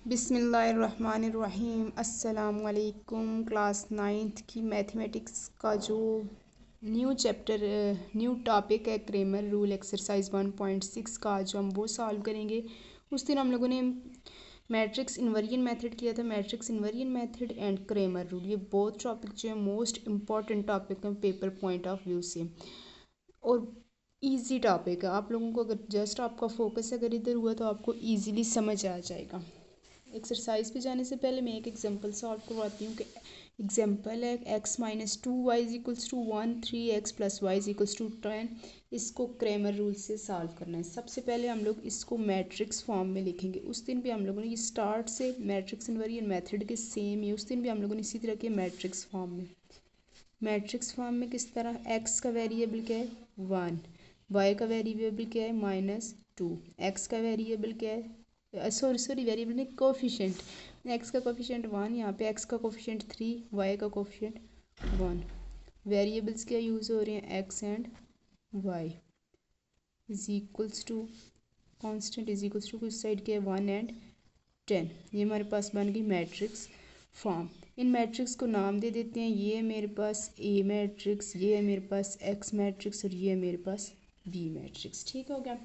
बिस्मिल्लाहिर्रहमानिर्रहीम अस्सलामुअलैकुम। Class ninth की मैथमेटिक्स का जो न्यू टॉपिक है क्रेमर रूल एक्सरसाइज 1.6 का आज हम वो सॉल्व करेंगे। उस दिन हम लोगों ने मैट्रिक्स इन्वर्जन मेथड किया था, matrix inversion method and Cramer rule. ये बोथ टॉपिक जो है मोस्ट इम्पॉर्टेंट टॉपिक हैं पेपर पॉइंट ऑफ व्यू से, और इजी टॉपिक है। आप लोगों को अगर जस्ट आपका फोकस अगर इधर हुआ तो आपको ईजिली समझ आ जाएगा। एक्सरसाइज पे जाने से पहले मैं एक एग्जांपल सॉल्व करवाती हूँ कि एग्जांपल है x-2y=1, 3x+y=10। इसको क्रेमर रूल से सॉल्व करना है। सबसे पहले हम लोग इसको मैट्रिक्स फॉर्म में लिखेंगे। उस दिन भी हम लोगों ने ये स्टार्ट से मैट्रिक्स इन्वर्जन मेथड के सेम ही, उस दिन भी हम लोगों ने इसी तरह के मैट्रिक्स फॉर्म में किस तरह x का वेरिएबल क्या है 1, y का वेरिएबल क्या है -2, x का वेरिएबल क्या है वेरिएबल नहीं, कोफिशिएंट। x का कोफिशिएंट 1, यहाँ पे x का कोफिशिएंट 3, y का कोफिशिएंट 1। वेरिएबल्स क्या यूज़ हो रहे हैं x and y is equals to constant is equals to कुछ साइड के 1 एंड 10। ये हमारे पास बन गई मैट्रिक्स फॉर्म। इन मैट्रिक्स को नाम दे देते हैं। ये है मेरे पास ए मैट्रिक्स, ये है मेरे पास एक्स मैट्रिक्स और ये है मेरे पास बी मैट्रिक्स। ठीक हो गया।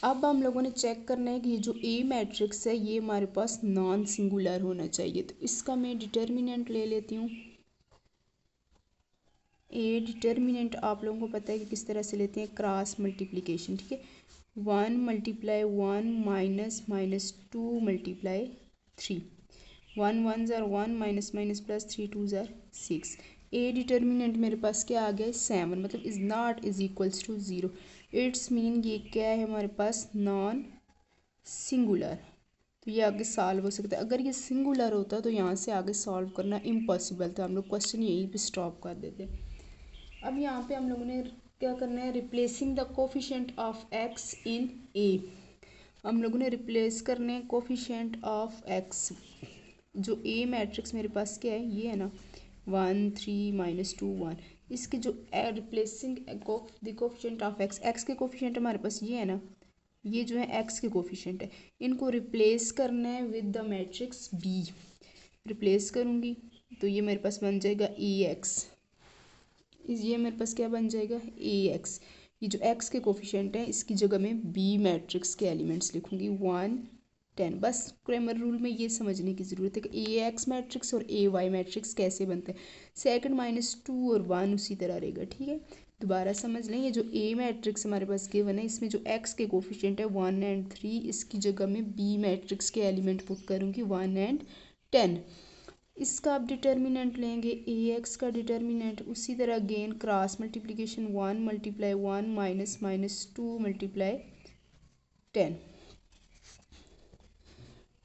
अब हम लोगों ने चेक करना है कि ये जो ए मैट्रिक्स है ये हमारे पास नॉन सिंगुलर होना चाहिए। तो इसका मैं डिटर्मिनेंट ले लेती हूँ। ए डिटर्मिनेंट आप लोगों को पता है कि किस तरह से लेते हैं, क्रॉस मल्टीप्लिकेशन। ठीक है, 1 × 1 -2 × 3, 1 1 ज़ार 1 माइनस प्लस 3 2 ज़ार 6। ए डिटर्मिनेंट मेरे पास क्या आ गया 7, मतलब is not is equals to 0। It's mean ये क्या है हमारे पास नॉन सिंगुलर। तो ये आगे सॉल्व हो सकता है। अगर ये सिंगुलर होता तो यहाँ से आगे सॉल्व करना इम्पॉसिबल था। हम लोग क्वेश्चन यहीं पे स्टॉप कर देते। अब यहाँ पे हम लोगों ने क्या करना है, replacing the coefficient of X in A. हम लोगों ने रिप्लेस करने हैं कोफिशिएंट ऑफ एक्स। जो ए मैट्रिक्स मेरे पास क्या है, ये है ना 1 3 -2 1। इसके जो replacing the coefficient of x, x के कोफिशिएंट हमारे पास ये है ना, ये जो है एक्स के कोफिशिएंट है। इनको रिप्लेस करना है with the matrix B. Replace करूँगी तो ये मेरे पास बन जाएगा ए एक्स। ये मेरे पास क्या बन जाएगा ए एक्स। ये जो एक्स के कोफिशिएंट है इसकी जगह में बी मैट्रिक्स के एलिमेंट्स लिखूंगी 1 10। बस क्रेमर रूल में ये समझने की ज़रूरत है कि ए एक्स मैट्रिक्स और ए वाई मैट्रिक्स कैसे बनते हैं। सेकंड -2 और 1 उसी तरह रहेगा। ठीक है, दोबारा समझ लें। ये जो ए मैट्रिक्स हमारे पास गिवन है इसमें जो एक्स के कोफिशिएंट है 1 एंड 3, इसकी जगह में बी मैट्रिक्स के एलिमेंट पुट करूँगी 1 एंड 10। इसका आप डिटर्मिनेंट लेंगे ए एक्स का डिटर्मिनेंट, उसी तरह अगेन क्रॉस मल्टीप्लिकेशन 1 × 1 -2 × 10,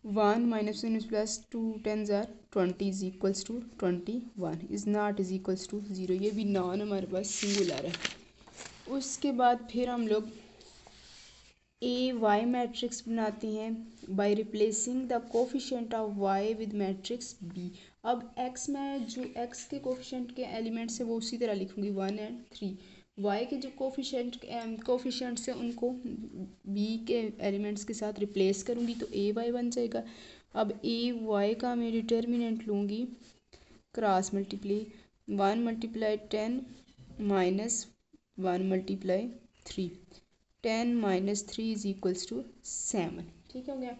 1 -2 10 ज़ार 20 is equals to 21 is not is equals to 0। ये भी नॉन हमारे पास सिंगुलर है। उसके बाद फिर हम लोग ए वाई मैट्रिक्स बनाते हैं by replacing the coefficient of Y with matrix B. अब एक्स में जो एक्स के कोफिशिएंट के एलिमेंट्स है वो उसी तरह लिखूंगी 1 एंड 3। वाई के जो कोफिशिएंट्स है उनको बी के एलिमेंट्स के साथ रिप्लेस करूंगी तो ए वाई बन जाएगा। अब ए वाई का मैं डिटर्मिनेंट लूँगी cross multiply 1 × 10 -1 × 3, 10 - 3 is equals to 7। ठीक हो गया।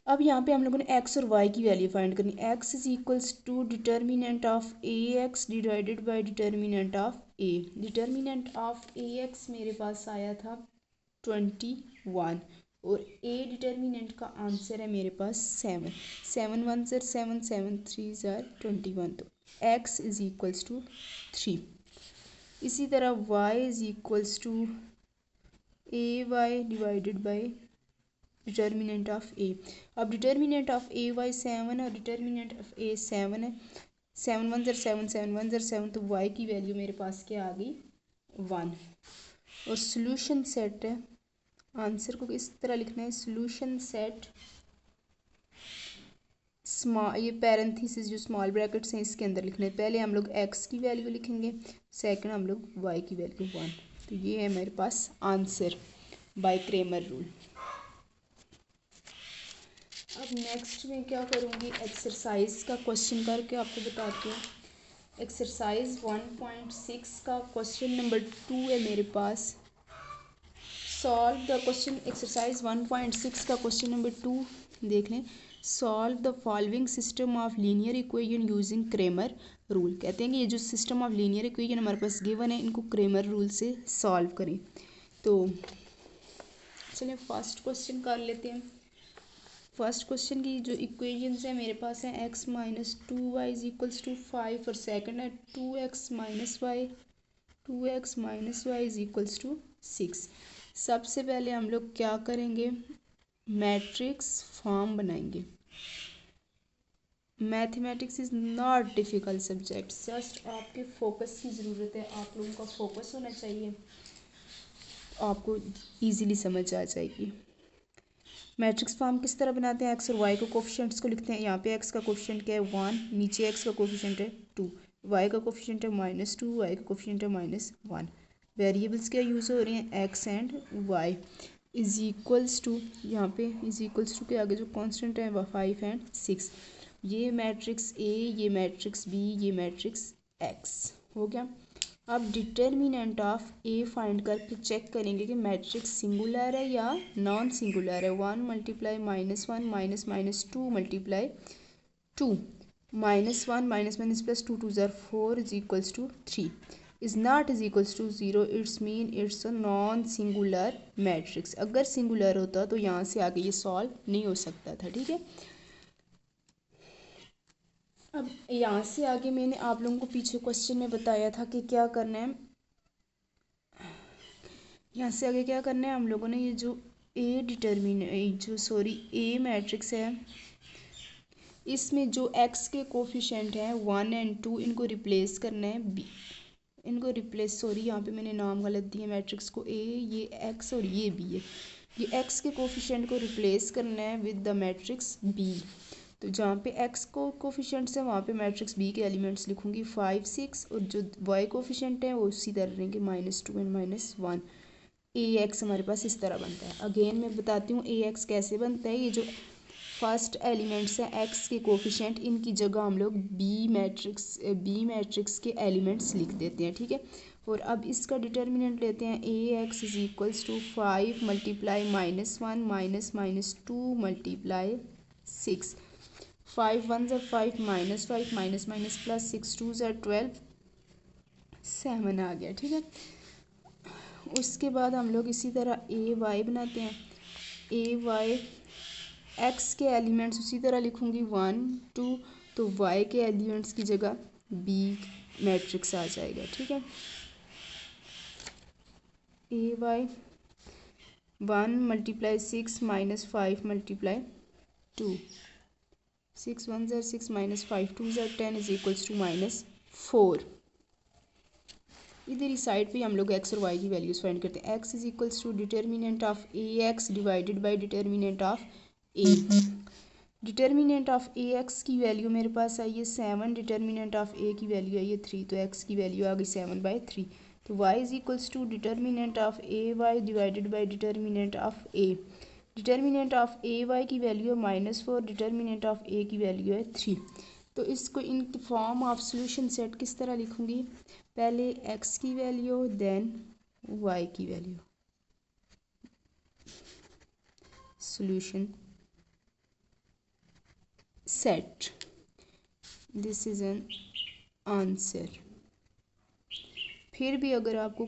अब यहाँ पे हम लोगों ने x और y की वैल्यू फाइंड करनी। x is equals to determinant of A X divided by determinant of A. Determinant of A X मेरे पास आया था 21 और ए डिटर्मिनेंट का आंसर है मेरे पास 7। 7 1 ज़ार 7, 7 3 ज़ार 21। तो x इज इक्वल्स टू 3। इसी तरह y is equals to A Y divided by determinant of A. अब डिटर्मिनेंट ऑफ ए वाई 7 और डिटर्मिनेंट ऑफ ए 7 है। 7 1 ज़ार 7, 7 1 ज़ार 7, तो वाई की वैल्यू मेरे पास क्या आ गई 1। और सोल्यूशन सेट है, आंसर को इस तरह लिखना है, सोल्यूशन सेट ये पैरेंथेसिस जो स्मॉल ब्रैकेट्स हैं इसके अंदर लिखना है। पहले हम लोग एक्स की वैल्यू लिखेंगे, सेकंड हम लोग वाई की वैल्यू 1। तो ये है मेरे पास आंसर बाय क्रेमर रूल। अब नेक्स्ट में क्या करूँगी, एक्सरसाइज का क्वेश्चन करके आपको बताती हूँ। एक्सरसाइज 1.6 का क्वेश्चन नंबर 2 है मेरे पास। सॉल्व द क्वेश्चन, एक्सरसाइज 1.6 का क्वेश्चन नंबर 2 देख लें। Solve the following system of linear equation using Cramer rule. कहते हैं कि ये जो सिस्टम ऑफ लीनियर इक्वेशन हमारे पास गिवन है, इनको क्रेमर रूल से सॉल्व करें। तो चलिए फर्स्ट क्वेश्चन कर लेते हैं। फर्स्ट क्वेश्चन की जो इक्वेशंस है मेरे पास है x minus 2y is equals to 5 और सेकंड है 2x minus Y is equals to 6। सबसे पहले हम लोग क्या करेंगे, मैट्रिक्स फॉर्म बनाएंगे। Mathematics is not difficult subject, just आपके फोकस की ज़रूरत है। आप लोगों का फोकस होना चाहिए, आपको इजीली समझ आ जाएगी। मैट्रिक्स फॉर्म किस तरह बनाते हैं, एक्स और वाई को कोफिशिएंट्स को लिखते हैं। यहाँ पे एक्स का कोफिशिएंट क्या है 1, नीचे एक्स का कोफिशिएंट है 2, वाई का कोफिशिएंट है -2, वाई का कोफिशिएंट है -1। वेरिएबल्स क्या यूज़ हो रही हैं, X and Y. Is equals to, यहाँ पे इज इक्वल्स टू के आगे जो कांस्टेंट है वह 5 एंड 6। ये मैट्रिक्स ए, ये मैट्रिक्स बी, ये मैट्रिक्स एक्स हो गया। अब डिटर्मिनेंट ऑफ ए फाइंड करके चेक करेंगे कि मैट्रिक्स सिंगुलर है या नॉन सिंगुलर है। 1 multiply -1 minus -2 multiply 2 -1 minus plus 2 2 ज़ार 4 is equals to 3 is not is equals to 0। It's mean it's a non singular matrix. अगर सिंगुलर होता तो यहाँ से आगे ये सॉल्व नहीं हो सकता था, ठीक है। अब यहाँ से आगे मैंने आप लोगों को पीछे क्वेश्चन में बताया था कि क्या करना है। यहाँ से आगे क्या करना है हम लोगों ने, ये जो ए मैट्रिक्स है, इसमें जो एक्स के कोफिशिएंट हैं 1 एंड 2, इनको रिप्लेस करना है बी, इनको रिप्लेस, यहाँ पे मैंने नाम गलत दिया मैट्रिक्स को। ए ये एक्स और ये बी है। ये एक्स के कोफिशिएंट को रिप्लेस करना है विद द मैट्रिक्स बी। तो जहाँ पे एक्स को कोफिशिएंट्स है वहाँ पे मैट्रिक्स बी के एलिमेंट्स लिखूंगी 5 6, और जो वाई कोफिशिएंट है वो उसी तरह रहेंगे -2 एंड -1। ए एक्स हमारे पास इस तरह बनता है। अगेन मैं बताती हूँ ए एक्स कैसे बनता है। ये जो फर्स्ट एलिमेंट्स हैं एक्स के कोफिशिएंट, इनकी जगह हम लोग बी मैट्रिक्स के एलिमेंट्स लिख देते हैं, ठीक है। और अब इसका डिटर्मिनेंट लेते हैं। A X is equals to 5 multiply -1 minus -2 multiply 6। 5 1 ज़ा 5 -5 माइनस प्लस 6 2 ज़ा 12 7 आ गया, ठीक है। उसके बाद हम लोग इसी तरह ए वाई बनाते हैं। ए वाई एक्स के एलिमेंट्स उसी तरह लिखूंगी 1 2, तो वाई के एलिमेंट्स की जगह बी मैट्रिक्स आ जाएगा, ठीक है। ए वाई 1 मल्टीप्लाई 6 -5 मल्टीप्लाई 2, 6 1 ज़ा 6 -5 2 ज़ा 10 इज इक्वल्स टू -4। इधर ही साइड पे हम लोग एक्स और वाई की वैल्यूज फाइंड करते हैं। X is equals to determinant of A X divided by determinant of A. Determinant of A X की वैल्यू मेरे पास आई है 7, डिटर्मिनेंट ऑफ ए की वैल्यू आई है 3, तो एक्स की वैल्यू आ गई 7/3। तो Y is equals to determinant of A Y divided by determinant of A. Determinant of A Y की वैल्यू है -4, डिटर्मिनेंट ऑफ ए की वैल्यू है 3। तो इसको in form of solution set किस तरह लिखूंगी, पहले एक्स की वैल्यू देन वाई की value. Solution set, this is an answer. फिर भी अगर आपको